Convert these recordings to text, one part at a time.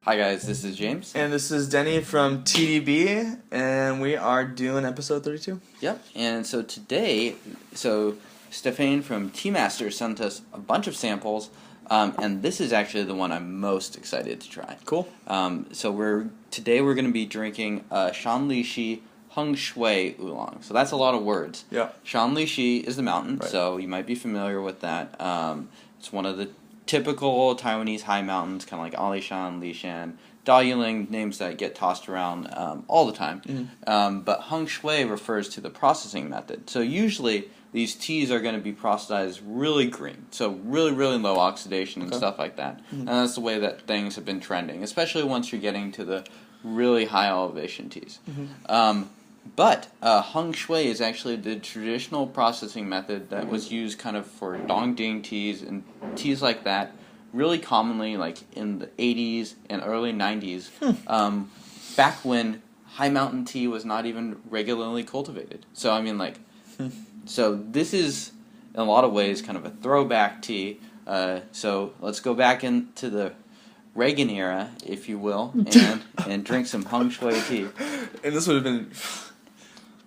Hi guys, this is James. And this is Denny from TeaDB, and we are doing episode 32. Yep, and so today, Stefan from Teamasters sent us a bunch of samples, and this is actually the one I'm most excited to try. Cool. Today we're going to be drinking Shan Li Xi Shui Oolong. So that's a lot of words. Yeah. Shan Li Xi is the mountain, Right. so you might be familiar with that. It's one of the typical Taiwanese high mountains, kind of like Alishan, Lishan, Dayuling, names that get tossed around all the time. Mm-hmm. But Hung Shui refers to the processing method. So usually these teas are going to be processed really green, so really, really low oxidation and stuff like that. Mm-hmm. And that's the way that things have been trending, especially once you're getting to the really high elevation teas. Mm-hmm. But Hung Shui is actually the traditional processing method that was used kind of for dongding teas and teas like that, really commonly like in the 80s and early 90s, back when high mountain tea was not even regularly cultivated. So I mean so this is in a lot of ways kind of a throwback tea. So let's go back into the Reagan era, if you will, and drink some Hung Shui tea. And this would have been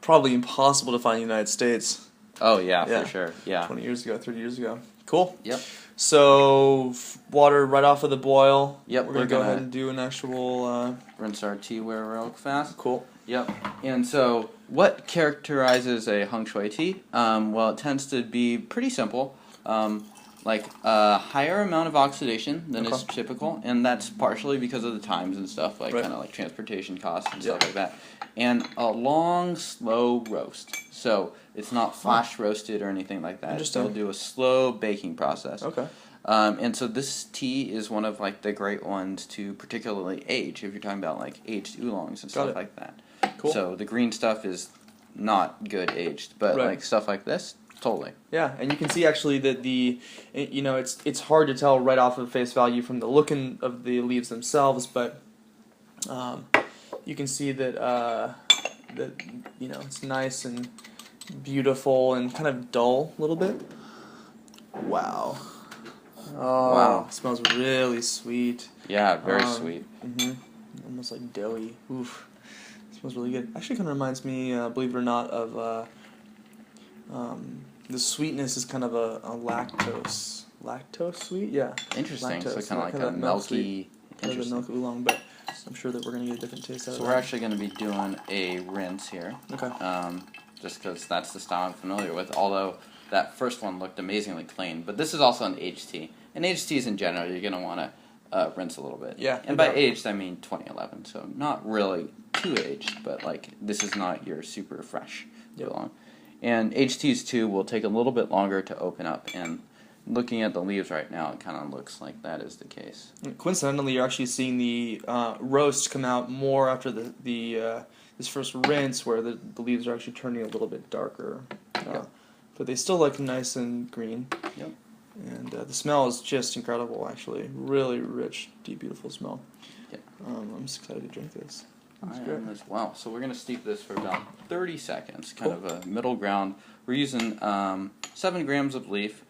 probably impossible to find in the United States. Oh, yeah, for sure. Yeah. 20 years ago, 30 years ago. Cool. Yep. So, water right off of the boil. Yep, We're going to go ahead and do an actual... rinse our tea real fast. Cool. Yep. And so, what characterizes a Hung Shui tea? Well, it tends to be pretty simple. Like a higher amount of oxidation than is typical, and that's partially because of the times and stuff, like kind of like transportation costs and stuff like that. And a long, slow roast. So it's not flash roasted or anything like that. They'll do a slow baking process. Okay. And so this tea is one of like the great ones to particularly age, if you're talking about like aged oolongs and stuff like that. Cool. So the green stuff is not good aged, but like stuff like this, totally. Yeah, and you can see actually that it's hard to tell right off of face value from the look of the leaves themselves, but you can see that it's nice and beautiful and kind of dull a little bit. Wow. Oh, wow. It smells really sweet. Yeah, very sweet. Almost like doughy. Oof. It smells really good. Actually kind of reminds me, believe it or not, of the sweetness is kind of a lactose sweet, yeah. Interesting. Lactose, so kind of like a milky, kind of the milk oolong, but I'm sure that we're gonna get a different taste out of it. So we're actually gonna be doing a rinse here. Okay. Just because that's the style I'm familiar with. Although that first one looked amazingly clean, but this is also an aged tea. And aged teas in general, you're gonna want to rinse a little bit. Yeah. And by aged, I mean 2011. So not really too aged, but like this is not your super fresh oolong. And aged teas, too, will take a little bit longer to open up. And looking at the leaves right now, it kind of looks like that is the case. Coincidentally, you're actually seeing the roast come out more after this first rinse, where the leaves are actually turning a little bit darker. But they still look nice and green. Yep. And the smell is just incredible, actually. Really rich, deep, beautiful smell. Yep. I'm just excited to drink this. I am as well. So we're going to steep this for about 30 seconds, kind of a middle ground. We're using 7 grams of leaf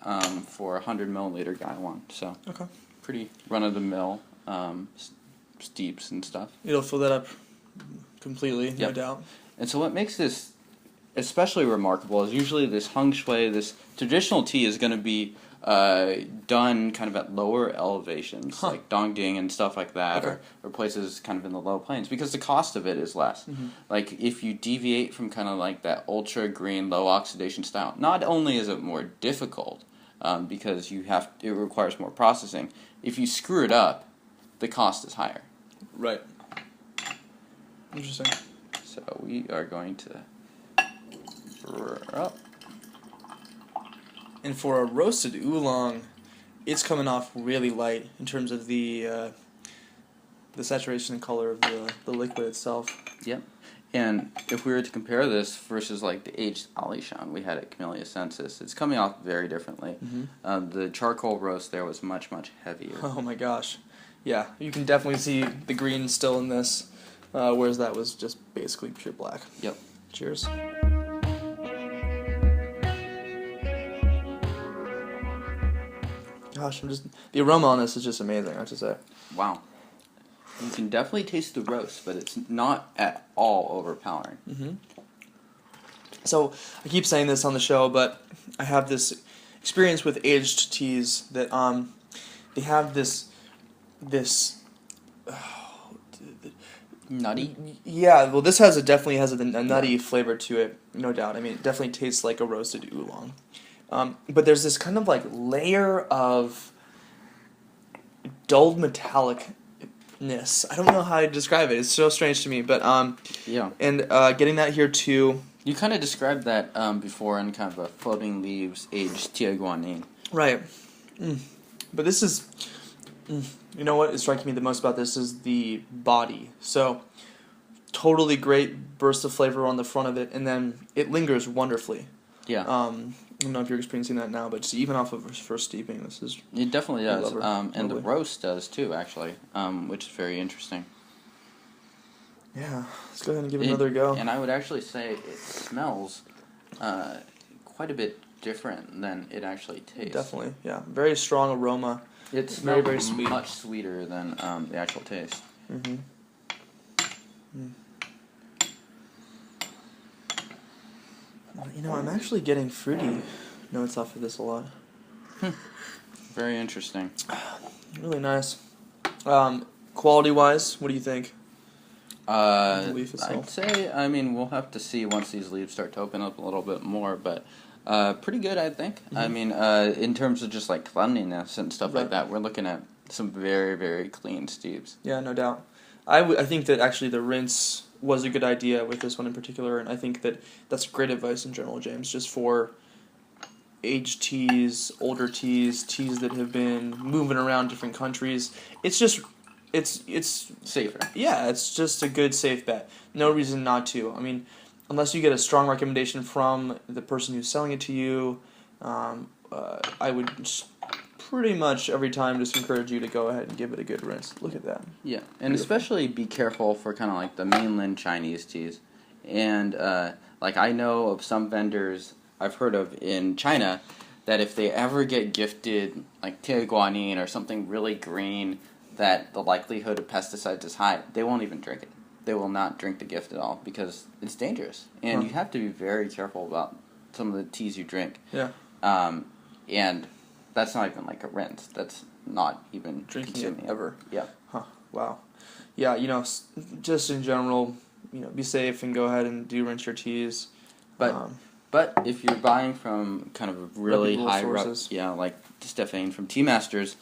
for a 100 milliliter gaiwan. So pretty run-of-the-mill steeps and stuff. It'll fill that up completely, no doubt. And so what makes this especially remarkable is usually this Hung Shui, this traditional tea is going to be done kind of at lower elevations, like Dongding and stuff like that, or places kind of in the low plains, because the cost of it is less. Like if you deviate from kind of like that ultra green, low oxidation style, not only is it more difficult because it requires more processing. If you screw it up, the cost is higher. Right. Interesting. So we are going to up. And for a roasted oolong, it's coming off really light in terms of the saturation and color of the liquid itself. Yep. And if we were to compare this versus like the aged Alishan we had at Camellia Sensis, it's coming off very differently. The charcoal roast there was much, much heavier. Oh my gosh. Yeah, you can definitely see the green still in this, whereas that was just basically pure black. Yep. Cheers. Gosh, the aroma on this is just amazing, I have to say. Wow. You can definitely taste the roast, but it's not at all overpowering. Mm-hmm. So, I keep saying this on the show, but I have this experience with aged teas that they have this Nutty? Yeah, well, this definitely has a nutty flavor to it, no doubt. I mean, it definitely tastes like a roasted oolong. But there's this kind of like layer of dulled metallicness. I don't know how to describe it. It's so strange to me, but yeah. And getting that here too. You kind of described that before in kind of a floating leaves aged Taiwanese. Right. But this is, you know what is striking me the most about this is the body. So, totally great burst of flavor on the front of it, and then it lingers wonderfully. Yeah. I don't know if you're experiencing that now, but just even off of first steeping, this is... It definitely does. And the Lovely. roast does too, actually, which is very interesting. Yeah, let's go ahead and give it another go. And I would actually say it smells quite a bit different than it actually tastes. Definitely, yeah. Very strong aroma. It very, smells very sweet. much sweeter than the actual taste. Mm-hmm. You know, I'm actually getting fruity notes off of this a lot. Very interesting. Really nice. Quality-wise, what do you think? The leaf itself. I'd say, I mean, we'll have to see once these leaves start to open up a little bit more, but pretty good, I think. Mm-hmm. I mean, in terms of just like cleanliness and stuff Right. like that, we're looking at some very, very clean steeps. Yeah, no doubt. I think that actually the rinse was a good idea with this one in particular, and I think that that's great advice in general, James, just for aged teas, older teas that have been moving around different countries. It's just, it's Safer. yeah, it's just a good safe bet. No reason not to. I mean, unless you get a strong recommendation from the person who's selling it to you, I would just pretty much every time just encourage you to go ahead and give it a good rinse. Look at that. Yeah, and especially be careful for kind of like the mainland Chinese teas. And like I know of some vendors I've heard of in China that if they ever get gifted like Taiwanese or something really green that the likelihood of pesticides is high, they won't even drink it. They will not drink the gift at all because it's dangerous. And you have to be very careful about some of the teas you drink. Yeah. And that's not even like a rinse. That's not even Drinking consuming it ever. Yeah. Huh. Wow. Yeah, you know, just in general, you know, be safe and go ahead and do rinse your teas. But if you're buying from kind of a really reputable high sources. like Stephane from Teamasters,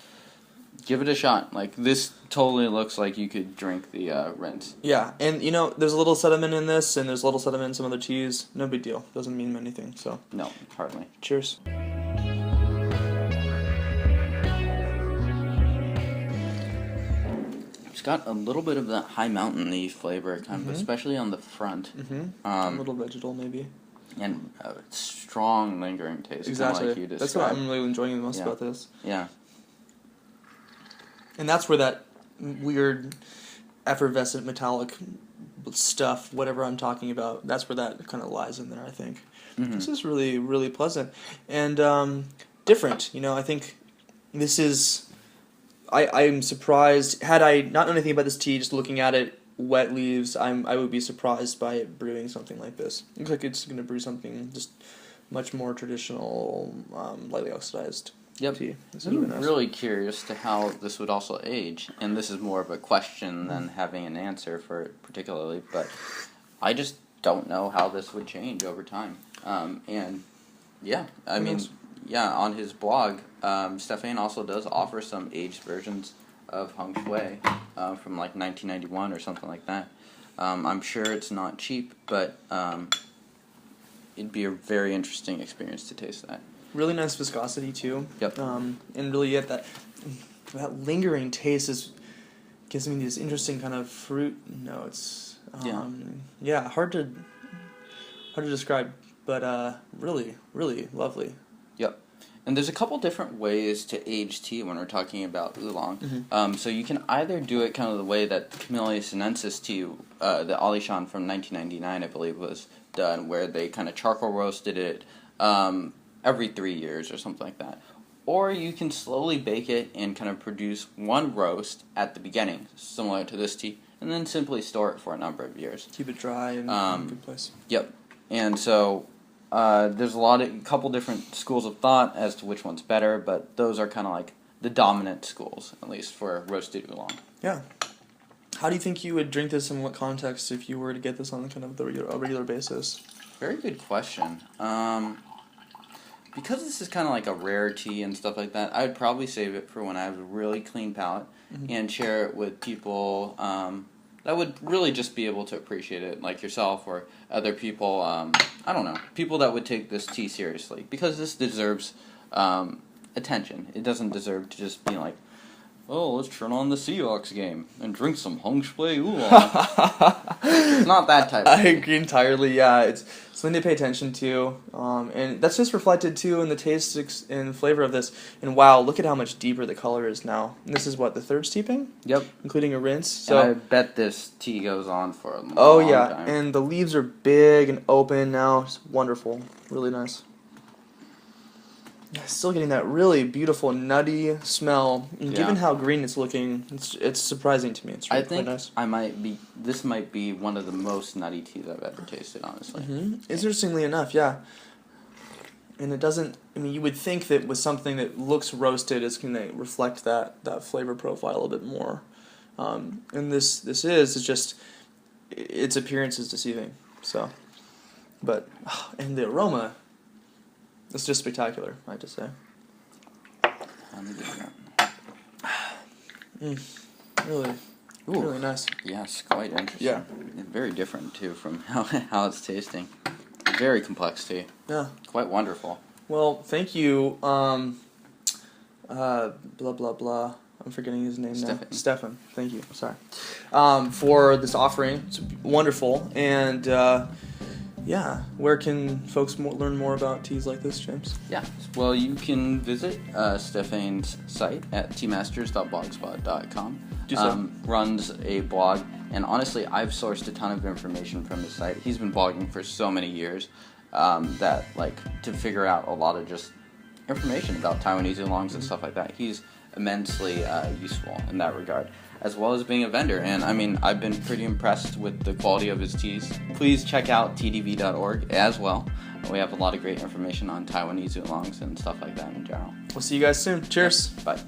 give it a shot. Like this totally looks like you could drink the rinse. Yeah, and you know, there's a little sediment in this, and there's a little sediment in some other teas. No big deal. Doesn't mean anything. So No, hardly. cheers. It's got a little bit of that high mountain-y flavor, kind of, especially on the front. A little vegetal, maybe. And strong lingering taste. Exactly. Like you That's what I'm really enjoying the most Yeah. about this. Yeah. And that's where that weird, effervescent, metallic stuff, whatever I'm talking about, that's where that kind of lies in there, I think. This is really, really pleasant. And different, you know, I think this is... I'm surprised, had I not known anything about this tea, just looking at it, wet leaves, I would be surprised by it brewing something like this. Looks like it's going to brew something just much more traditional, lightly oxidized tea. This is I'm really nice. really curious to how this would also age, and this is more of a question than having an answer for it particularly, but I just don't know how this would change over time. And yeah, I mean, yeah, on his blog, Stephane also does offer some aged versions of Hung Shui from like 1991 or something like that. I'm sure it's not cheap, but it'd be a very interesting experience to taste that. Really nice viscosity too. Yep. And really get that lingering taste gives me these interesting kind of fruit notes. Yeah, hard to describe, but really, really lovely. Yep. And there's a couple different ways to age tea when we're talking about oolong. So you can either do it kind of the way that Camellia sinensis tea, the Alishan from 1999, I believe, was done, where they kind of charcoal roasted it every 3 years or something like that. or you can slowly bake it and kind of produce one roast at the beginning, similar to this tea, and then simply store it for a number of years. Keep it dry and in a good place. Yep. And so there's a couple different schools of thought as to which one's better, but those are kind of like the dominant schools, at least for roasted oolong. Yeah. How do you think you would drink this in what context if you were to get this on kind of a regular basis? Very good question. Because this is kind of like a rare tea and stuff like that, I would probably save it for when I have a really clean palate and share it with people that would really just be able to appreciate it, like yourself or other people, I don't know, people that would take this tea seriously. Because this deserves attention. It doesn't deserve to just be like, oh, let's turn on the Seahawks game and drink some Shui Oolong. It's not that type of thing. I agree entirely, yeah. It's something to pay attention to. And that's just reflected, too, in the taste and flavor of this. And wow, look at how much deeper the color is now. And this is what, the third steeping? Yep. Including a rinse? So, and I bet this tea goes on for a long time. And the leaves are big and open now. It's wonderful. Really nice. Still getting that really beautiful nutty smell. And given how green it's looking, it's surprising to me. It's really quite nice. This might be one of the most nutty teas I've ever tasted, honestly. Interestingly enough, yeah. And it doesn't, you would think that with something that looks roasted, it's going to reflect that flavor profile a little bit more. And this is just, its appearance is deceiving. So, but, and the aroma, it's just spectacular, I have to say. Really nice. Yes, quite interesting. Yeah. Very different, too, from how it's tasting. Very complex tea. Yeah. Quite wonderful. Well, thank you, blah, blah, blah. I'm forgetting his name now. Stefan. Thank you. Sorry. For this offering. It's wonderful. And, yeah, where can folks learn more about teas like this, James? Yeah, well, you can visit Stefan's site at teamasters.blogspot.com. Do so. Runs a blog, and honestly, I've sourced a ton of information from his site. He's been blogging for so many years that, to figure out a lot of just information about Taiwanese oolongs and stuff like that. He's immensely useful in that regard, as well as being a vendor. And I've been pretty impressed with the quality of his teas. Please check out TeaDB.org as well. We have a lot of great information on Taiwanese oolongs and stuff like that in general. We'll see you guys soon. Cheers. Bye.